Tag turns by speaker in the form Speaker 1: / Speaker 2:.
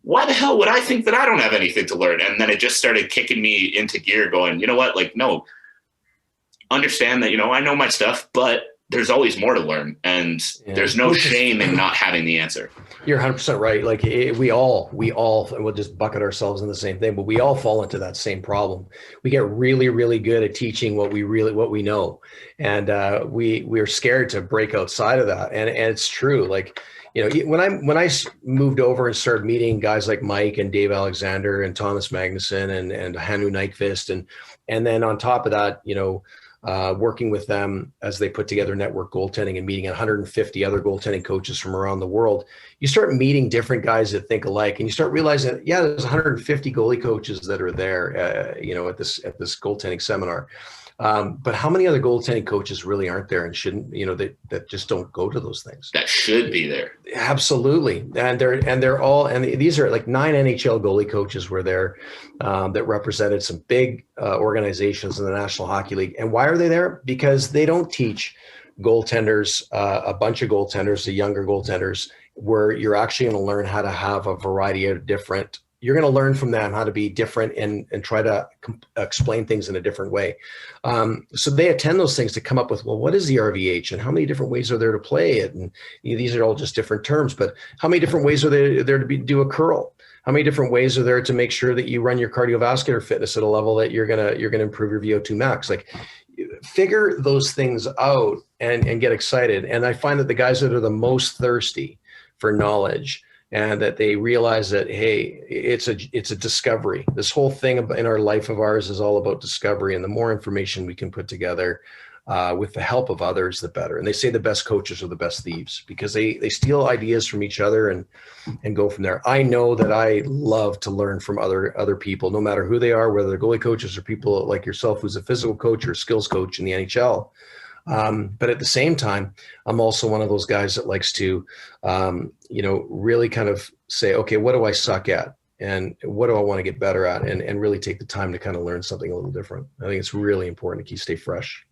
Speaker 1: why the hell would I think that I don't have anything to learn? And then it just started kicking me into gear going, you know what? Like, no, understand that, I know my stuff, but there's always more to learn. And
Speaker 2: Yeah,
Speaker 1: there's no
Speaker 2: coaches.
Speaker 1: shame in not having the answer.
Speaker 2: You're 100% right. Like we all, and we'll just bucket ourselves in the same thing, but we all fall into that same problem. We get really, really good at teaching what we know, and we're scared to break outside of that. And it's true. Like, when I moved over and started meeting guys like Mike and Dave Alexander and Thomas Magnuson and Hanu Nyquist, and then on top of that, working with them as they put together network goaltending and meeting 150 other goaltending coaches from around the world, you start meeting different guys that think alike, and you start realizing that, yeah, there's 150 goalie coaches that are there, at this goaltending seminar. But how many other goaltending coaches really aren't there and shouldn't, that just don't go to those things?
Speaker 1: That should be there.
Speaker 2: Absolutely, and they're all, and these are like 9 NHL goalie coaches were there, that represented some big organizations in the National Hockey League. And why are they there? Because they don't teach goaltenders, a bunch of goaltenders, the younger goaltenders, where you're actually going to learn how to have a variety of different. You're going to learn from them how to be different and try to explain things in a different way. So they attend those things to come up with, well, what is the RVH and how many different ways are there to play it? And these are all just different terms, but how many different ways are there to do a curl? How many different ways are there to make sure that you run your cardiovascular fitness at a level that you're gonna improve your VO2 max? Like, figure those things out and get excited. And I find that the guys that are the most thirsty for knowledge, and that they realize that, hey, it's a discovery. This whole thing in our life of ours is all about discovery, and the more information we can put together with the help of others, the better. And they say the best coaches are the best thieves, because they steal ideas from each other and go from there. I know that I love to learn from other people, no matter who they are, whether they're goalie coaches or people like yourself, who's a physical coach or skills coach in the NHL. But at the same time, I'm also one of those guys that likes to, really kind of say, okay, what do I suck at? And what do I want to get better at? And really take the time to kind of learn something a little different. I think it's really important to stay fresh.